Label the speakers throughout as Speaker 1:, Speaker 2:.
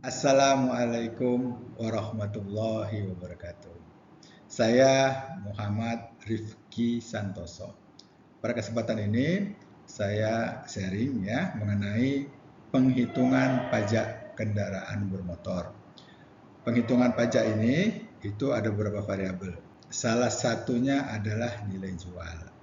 Speaker 1: Assalamualaikum warahmatullahi wabarakatuh. Saya Muhammad Rifki Santoso. Pada kesempatan ini saya sharing ya mengenai penghitungan pajak kendaraan bermotor. Penghitungan pajak ini itu ada beberapa variabel. Salah satunya adalah nilai jual.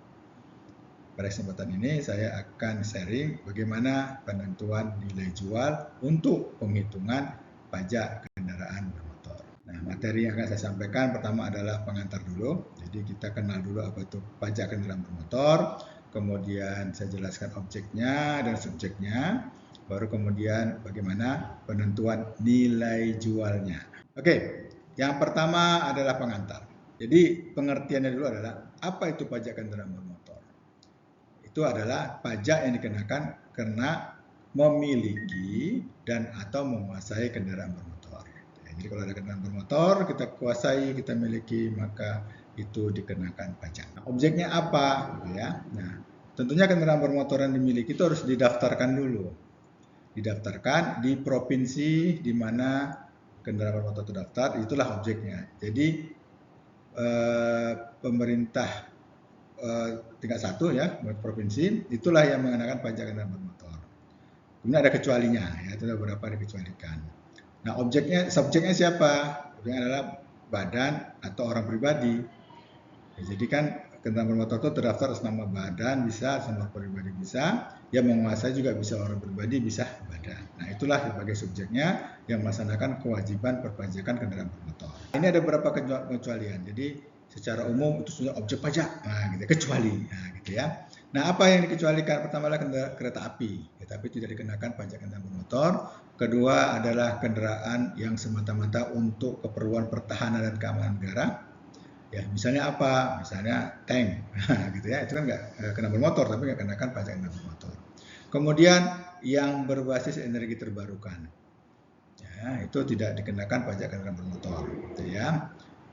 Speaker 1: Pada kesempatan ini saya akan sharing bagaimana penentuan nilai jual untuk penghitungan pajak kendaraan bermotor. Nah, materi yang akan saya sampaikan pertama adalah pengantar dulu. Jadi kita kenal dulu apa itu pajak kendaraan bermotor, kemudian saya jelaskan objeknya dan subjeknya, baru kemudian bagaimana penentuan nilai jualnya. Oke, yang pertama adalah pengantar. Jadi pengertiannya dulu adalah apa itu pajak kendaraan bermotor? Itu adalah pajak yang dikenakan karena memiliki dan atau menguasai kendaraan bermotor. Jadi kalau ada kendaraan bermotor kita kuasai, kita miliki, maka itu dikenakan pajak. Nah, objeknya apa? Gitu ya. Nah, tentunya kendaraan bermotor yang dimiliki itu harus didaftarkan dulu. Didaftarkan di provinsi di mana kendaraan bermotor terdaftar, itulah objeknya. Jadi pemerintah tingkat 1 ya, provinsi, itulah yang mengenakan pajak kendaraan bermotor. Kemudian ada kecualinya, ya, itu ada beberapa dikecualikan. Nah, subjeknya siapa? Objeknya adalah badan atau orang pribadi. Ya, jadi kan kendaraan bermotor itu terdaftar atas nama badan bisa, sama pribadi bisa, yang menguasai juga bisa orang pribadi, bisa badan. Nah, itulah sebagai subjeknya yang melaksanakan kewajiban perpajakan kendaraan bermotor. Ini ada beberapa kecualian. Jadi secara umum itu sudah objek pajak, nah, gitu, kecuali, nah, gitu ya. Nah, apa yang dikecualikan? Pertama adalah kereta api. Kereta api tidak dikenakan pajak kendaraan bermotor. Kedua adalah kendaraan yang semata-mata untuk keperluan pertahanan dan keamanan negara. Ya, misalnya apa? Misalnya tank, gitu ya. Itu kan nggak kena bermotor, tapi nggak kenakan pajak kendaraan bermotor. Kemudian yang berbasis energi terbarukan, ya, itu tidak dikenakan pajak kendaraan bermotor, gitu ya.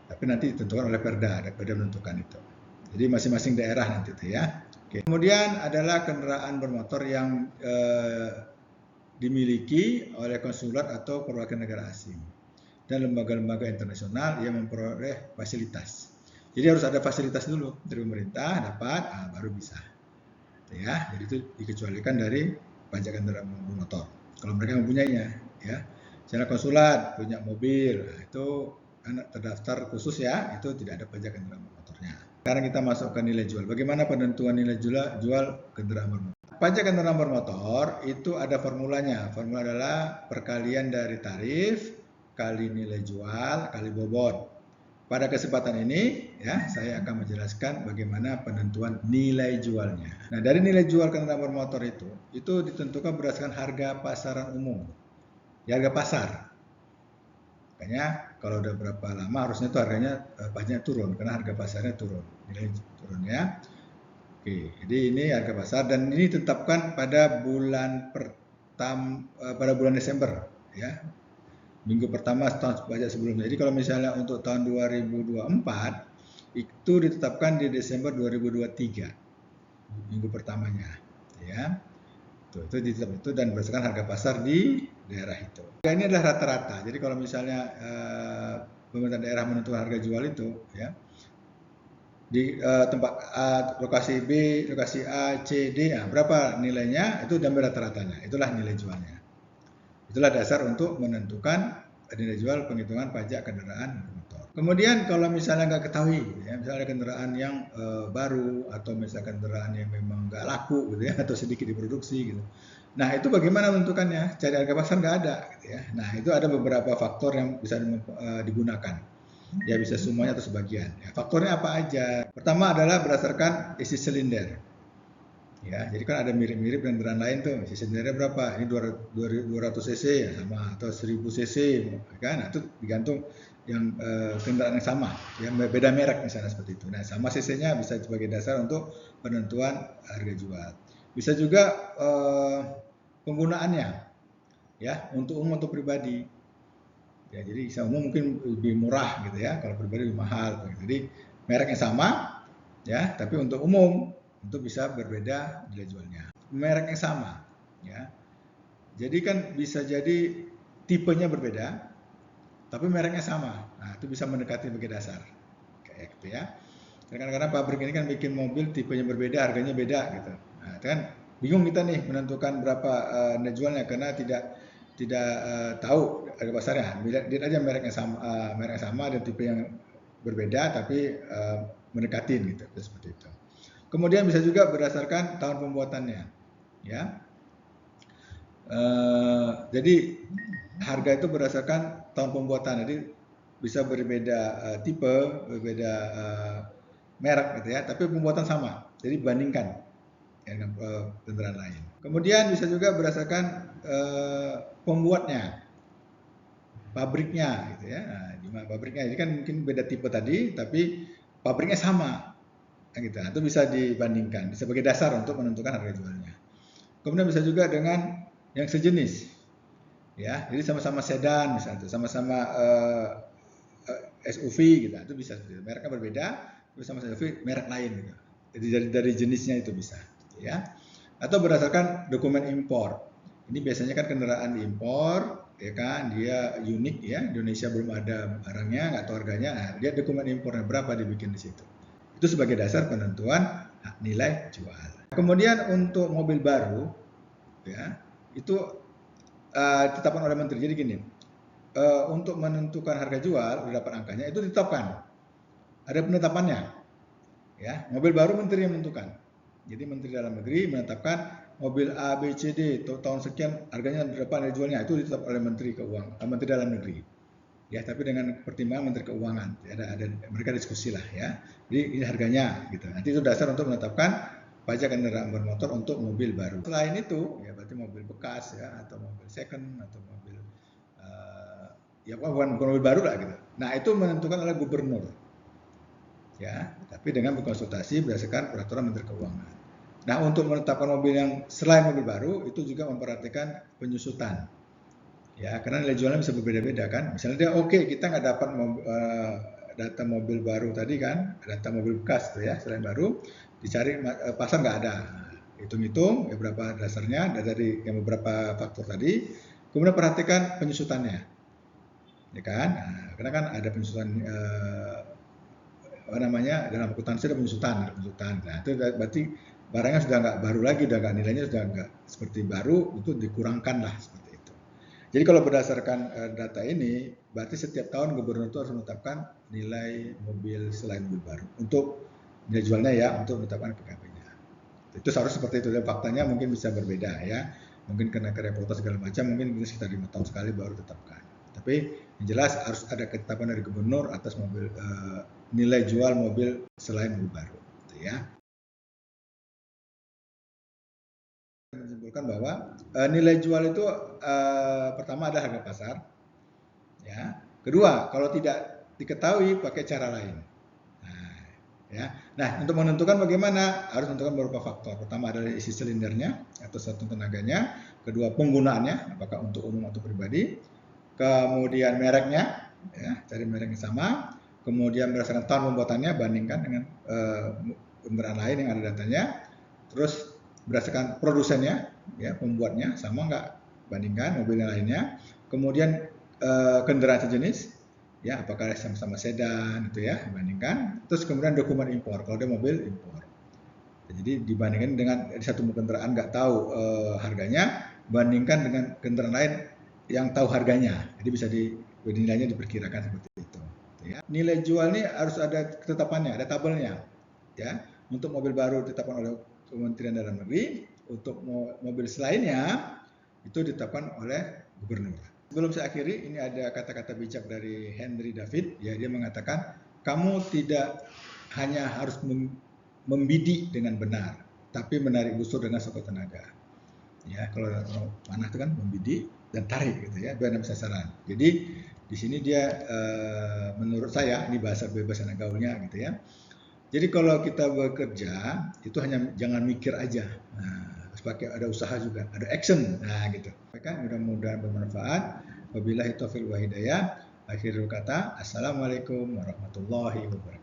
Speaker 1: Tapi nanti ditentukan oleh Perda, ada Perda menentukan itu. Jadi masing-masing daerah nanti itu ya. Oke. Kemudian adalah kendaraan bermotor yang dimiliki oleh konsulat atau perwakilan negara asing dan lembaga-lembaga internasional yang memperoleh fasilitas. Jadi harus ada fasilitas dulu dari pemerintah dapat, baru bisa. Ya, jadi itu dikecualikan dari pajak kendaraan bermotor. Kalau mereka mempunyainya, ya. Misalnya konsulat punya mobil, nah itu terdaftar khusus ya, itu tidak ada pajak kendaraan bermotornya. Sekarang kita masuk ke nilai jual. Bagaimana penentuan nilai jual kendaraan bermotor? Pajak kendaraan bermotor itu ada formulanya. Formula adalah perkalian dari tarif kali nilai jual kali bobot. Pada kesempatan ini ya saya akan menjelaskan bagaimana penentuan nilai jualnya. Nah, dari nilai jual kendaraan bermotor itu ditentukan berdasarkan harga pasaran umum. Ya, harga pasar. Makanya kalau udah berapa lama harusnya tuh harganya pajaknya turun karena harga pasarnya turun, nilai turun ya. Oke, jadi ini harga pasar dan ini ditetapkan pada bulan Desember ya. Minggu pertama tahun pajak sebelumnya. Jadi kalau misalnya untuk tahun 2024 itu ditetapkan di Desember 2023 minggu pertamanya ya. Itu ditetapkan itu dan berdasarkan harga pasar di daerah itu. Ini adalah rata-rata. Jadi kalau misalnya pemerintah daerah menentukan harga jual itu ya di tempat A, lokasi B, lokasi A, C, D, nah, berapa nilainya itu diambil rata-ratanya. Itulah nilai jualnya. Itulah dasar untuk menentukan nilai jual penghitungan pajak kendaraan bermotor. Kemudian kalau misalnya nggak ketahui, ya, misalnya kendaraan yang baru atau misalnya kendaraan yang memang nggak laku gitu ya atau sedikit diproduksi gitu. Nah itu bagaimana menentukannya? Cari harga pasar nggak ada, gitu ya. Nah itu ada beberapa faktor yang bisa digunakan. Ya bisa semuanya atau sebagian. Ya, faktornya apa aja? Pertama adalah berdasarkan isi silinder. Ya, jadi kan ada mirip-mirip dengan kendaraan lain tuh. Silindernya berapa? Ini 200 cc ya sama atau 1000 cc kan? Nah, itu digantung yang kendaraan yang sama, yang beda merek misalnya seperti itu. Nah, sama cc-nya bisa sebagai dasar untuk penentuan harga jual. Bisa juga penggunaannya ya, untuk umum atau pribadi. Ya, jadi bisa umum mungkin lebih murah gitu ya, kalau pribadi lebih mahal. Jadi mereknya sama ya, tapi untuk umum itu bisa berbeda nilai jualnya. Mereknya sama ya. Jadi kan bisa jadi tipenya berbeda, tapi mereknya sama. Nah, itu bisa mendekati sebagai dasar. Kayak gitu ya. Kadang-kadang pabrik ini kan bikin mobil tipenya berbeda, harganya beda gitu. Nah, itu kan bingung kita nih menentukan berapa nilai jualnya karena tidak tahu harga pasarnya. Lihat aja mereknya sama dan tipe yang berbeda tapi mendekatin gitu, seperti itu. Kemudian bisa juga berdasarkan tahun pembuatannya, ya. Jadi harga itu berdasarkan tahun pembuatan. Jadi bisa berbeda tipe, berbeda merek gitu ya, tapi pembuatan sama. Jadi bandingkan dengan kendaraan lain. Kemudian bisa juga berdasarkan pembuatnya, pabriknya gitu ya. Nah, gimana pabriknya? Ini kan mungkin beda tipe tadi, tapi pabriknya sama. Gitu. Itu bisa dibandingkan sebagai dasar untuk menentukan harga jualnya. Kemudian bisa juga dengan yang sejenis, ya. Jadi sama-sama sedan misalnya, sama-sama SUV gitu. Itu bisa. Mereknya berbeda, tapi sama SUV merek lain gitu. Jadi dari jenisnya itu bisa, ya. Atau berdasarkan dokumen impor. Ini biasanya kan kendaraan diimpor, ya kan, dia unik ya. Indonesia belum ada barangnya, nggak tahu harganya. Nah, dia dokumen impornya berapa dibikin di situ. Itu sebagai dasar penentuan nilai jual. Kemudian untuk mobil baru, ya, itu ditetapkan oleh menteri. Jadi gini, untuk menentukan harga jual, udah dapat angkanya, itu ditetapkan. Ada penetapannya, ya. Mobil baru menteri yang menentukan. Jadi menteri dalam negeri menetapkan mobil A, B, C, D tahun sekian harganya berapa nilai jualnya, itu ditetapkan oleh menteri keuangan, menteri dalam negeri. Ya, tapi dengan pertimbangan Menteri Keuangan. Ada mereka diskusi lah ya. Jadi ini harganya gitu. Nanti itu dasar untuk menetapkan pajak kendaraan bermotor untuk mobil baru. Selain itu, ya berarti mobil bekas ya, atau mobil second, atau mobil ya bukan mobil baru lah gitu. Nah, itu menentukan oleh gubernur. Ya, tapi dengan berkonsultasi berdasarkan peraturan Menteri Keuangan. Nah, untuk menetapkan mobil yang selain mobil baru itu juga memperhatikan penyusutan. Ya, karena nilai jualnya bisa berbeda-beda kan. Misalnya dia kita nggak dapat data mobil baru tadi kan, data mobil bekas tuh ya, selain baru, dicari pasar nggak ada. Hitung-hitung ya berapa dasarnya dari yang beberapa faktor tadi. Kemudian perhatikan penyusutannya, ya kan. Nah, karena kan ada penyusutan dalam akuntansi ada penyusutan. Nah, itu berarti barangnya sudah nggak baru lagi, udah nggak nilainya sudah nggak seperti baru, itu dikurangkan lah seperti. Jadi kalau berdasarkan data ini, berarti setiap tahun gubernur itu harus menetapkan nilai mobil selain mobil baru untuk nilai jualnya ya, untuk menetapkan PKP-nya. Itu seharusnya seperti itu. Dan faktanya mungkin bisa berbeda ya. Mungkin karena kerepotan segala macam, mungkin sekitar 5 tahun sekali baru tetapkan. Tapi yang jelas harus ada ketetapan dari gubernur atas mobil nilai jual mobil selain mobil baru. Gitu ya. Menyimpulkan bahwa nilai jual itu pertama ada harga pasar, ya. Kedua, kalau tidak diketahui pakai cara lain. Nah, ya. Nah, untuk menentukan bagaimana harus menentukan beberapa faktor. Pertama adalah isi silindernya atau satuan tenaganya. Kedua, penggunaannya, apakah untuk umum atau pribadi. Kemudian mereknya, ya, cari merek yang sama. Kemudian berdasarkan tahun pembuatannya, bandingkan dengan kendaraan lain yang ada datanya. Terus berdasarkan produsennya, ya, pembuatnya sama nggak, bandingkan mobil lainnya. Kemudian kendaraan sejenis, ya, apakah sama-sama sedan itu ya, bandingkan. Terus kemudian dokumen impor, kalau dia mobil impor. Jadi dibandingkan dengan satu kendaraan nggak tahu harganya, bandingkan dengan kendaraan lain yang tahu harganya. Jadi bisa nilainya diperkirakan seperti itu. Ya. Nilai jual ini harus ada ketetapannya, ada tabelnya. Ya, untuk mobil baru ditetapkan oleh Kementerian Dalam Negeri, untuk mobil selainnya itu ditetapkan oleh gubernur. Sebelum saya akhiri, ini ada kata-kata bijak dari Henry David, ya, dia mengatakan kamu tidak hanya harus membidik dengan benar, tapi menarik busur dengan sekuat tenaga. Ya, kalau panah itu kan membidik dan tarik gitu ya, biar bisa sasaran. Jadi di sini dia menurut saya ini bahasa bebas anak gaulnya gitu ya. Jadi kalau kita bekerja itu hanya jangan mikir aja. Nah, harus pakai ada usaha juga, ada action. Nah, gitu. Kan mudah-mudahan bermanfaat. Wabillahi taufiq wal hidayah. Akhirul kata, assalamualaikum warahmatullahi wabarakatuh.